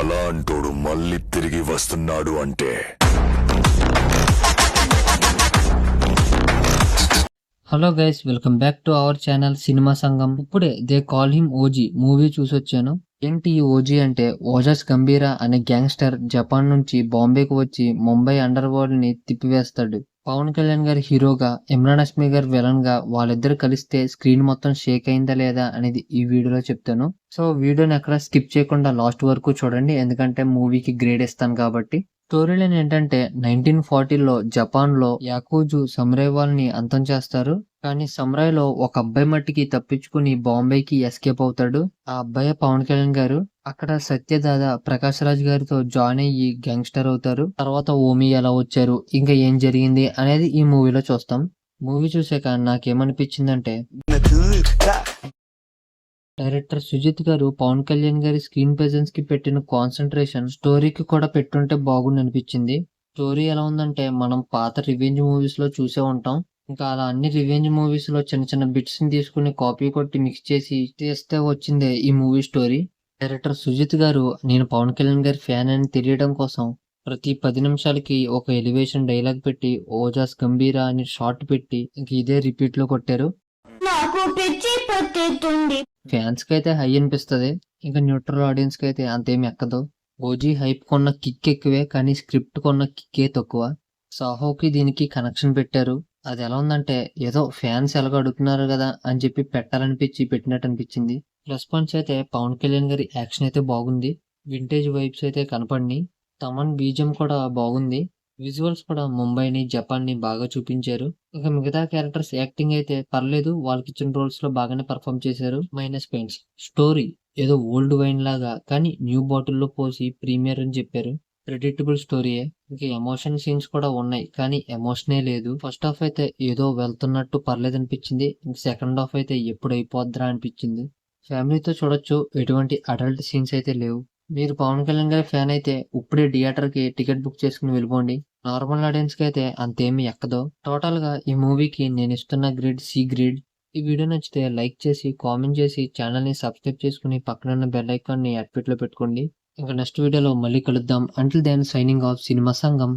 కళ అంటోడు మళ్ళీ తిరిగి వస్తున్నాడు అంటే hello guys, welcome back to our channel cinema సంఘం. ఇప్పుడే they call him OG movie చూసొచ్చాను. ఏంటి ఈ ఓజీ అంటే, ఓజస్ గంభీరా అనే గ్యాంగ్స్టర్ జపాన్ నుంచి బాంబేకి వచ్చి ముంబై అండర్ వరల్డ్ ని తిప్పివేస్తాడు. పవన్ కళ్యాణ్ గారి హీరోగా, ఇమ్రాన్ హష్మి గారు విలన్ గా వాళ్ళిద్దరు కలిస్తే స్క్రీన్ మొత్తం షేక్ అయిందా లేదా అనేది ఈ వీడియోలో చెప్తాను. సో వీడియోని ఎక్కడ స్కిప్ చేయకుండా లాస్ట్ వరకు చూడండి, ఎందుకంటే మూవీకి గ్రేడ్ ఇస్తాను కాబట్టి. స్టోరీ లైన్ ఏంటంటే, 1940లో జపాన్ లో యాకూజు సమురాయ్ వాళ్ళని అంతం చేస్తారు. కానీ సమురాయ్లో ఒక అబ్బాయి మట్టికి తప్పించుకుని బాంబేకి ఎస్కేప్ అవుతాడు. ఆ అబ్బాయి పవన్ కళ్యాణ్ గారు. అక్కడ సత్యదాదా ప్రకాష్ రాజ్ గారితో జాయిన్ అయ్యి గ్యాంగ్స్టర్ అవుతారు. తర్వాత ఓమి ఎలా వచ్చారు, ఇంకా ఏం జరిగింది అనేది ఈ మూవీలో చూస్తాం. మూవీ చూసాక నాకేమనిపించిందంటే, డైరెక్టర్ సుజిత్ గారు పవన్ కళ్యాణ్ గారి స్క్రీన్ ప్రెజెన్స్ కి పెట్టిన కాన్సన్ట్రేషన్ స్టోరీకి కూడా పెట్టుంటే బాగుంది అనిపించింది. స్టోరీ ఎలా ఉందంటే, మనం పాత రివెంజ్ మూవీస్ లో చూసే ఉంటాం. ఇంకా అలా అన్ని రివెంజ్ మూవీస్ లో చిన్న చిన్న బిట్స్ ని తీసుకుని కాపీ కొట్టి మిక్స్ చేసి చేస్తే వచ్చిందే ఈ మూవీ స్టోరీ. డైరెక్టర్ సుజిత్ గారు నేను పవన్ కళ్యాణ్ గారి ఫ్యాన్ అని తెలియడం కోసం ప్రతి 10 నిమిషాలకి ఒక ఎలివేషన్ డైలాగ్ పెట్టి ఓజాస్ గంభీరా అని షార్ట్ పెట్టి ఇంక ఇదే రిపీట్ లో కొట్టారు. ఫ్యాన్స్ కి అయితే హై అనిపిస్తుంది, ఇంకా న్యూట్రల్ ఆడియన్స్ కి అయితే అంతేమి ఎక్కదు. ఓజీ హైప్ కొన్న కిక్ ఎక్కువే, కానీ స్క్రిప్ట్ కొన్న కిక్కే తక్కువ. సాహోకి దీనికి కనెక్షన్ పెట్టారు. అది ఎలా ఉందంటే, ఏదో ఫ్యాన్స్ ఎలాగో అడుగుతున్నారు కదా అని చెప్పి పెట్టాలనిపించి పెట్టినట్టు అనిపించింది. ప్లస్ పాయింట్స్ అయితే పవన్ కళ్యాణ్ గారి యాక్షన్ అయితే బాగుంది, వింటేజ్ వైబ్స్ అయితే కనపడి, తమన్ బీజం కూడా బాగుంది. విజువల్స్ కూడా ముంబైని జపాన్ ని బాగా చూపించారు. ఇంకా మిగతా క్యారెక్టర్స్ యాక్టింగ్ అయితే పర్లేదు, వాళ్ళకి ఇచ్చిన రోల్స్ లో బాగానే పర్ఫామ్ చేశారు. మైనస్ పాయింట్స్, స్టోరీ ఏదో ఓల్డ్ వైన్ లాగా కానీ న్యూ బాటిల్లో పోసి ప్రీమియర్ అని చెప్పారు. ప్రెడిక్టబుల్ స్టోరీయే. ఇంకా ఎమోషన్ సీన్స్ కూడా ఉన్నాయి, కానీ ఎమోషనే లేదు. ఫస్ట్ హాఫ్ అయితే ఏదో వెళ్తున్నట్టు పర్లేదు అనిపించింది. ఇంక సెకండ్ హాఫ్ అయితే ఎప్పుడు అయిపోద్దా అనిపించింది. ఫ్యామిలీతో చూడొచ్చు, ఎటువంటి అడల్ట్ సీన్స్ అయితే లేవు. మీరు పవన్ కళ్యాణ్ గారి ఫ్యాన్ అయితే ఇప్పుడే థియేటర్ కి టికెట్ బుక్ చేసుకుని వెళ్ళిపోండి. నార్మల్ ఆడియన్స్ కి అయితే అంతేమీ ఎక్కదు. టోటల్ గా ఈ మూవీకి నేను ఇస్తున్న గ్రేడ్ సి గ్రేడ్. ఈ వీడియో నచ్చితే లైక్ చేసి, కామెంట్ చేసి, ఛానల్ ని సబ్స్క్రైబ్ చేసుకుని పక్కన ఉన్న బెల్ ఐకాన్ ని యాక్టివేట్ లో పెట్టుకోండి. ఇంకా నెక్స్ట్ వీడియోలో మళ్ళీ కలుద్దాం. Until then signing off cinema సంఘం.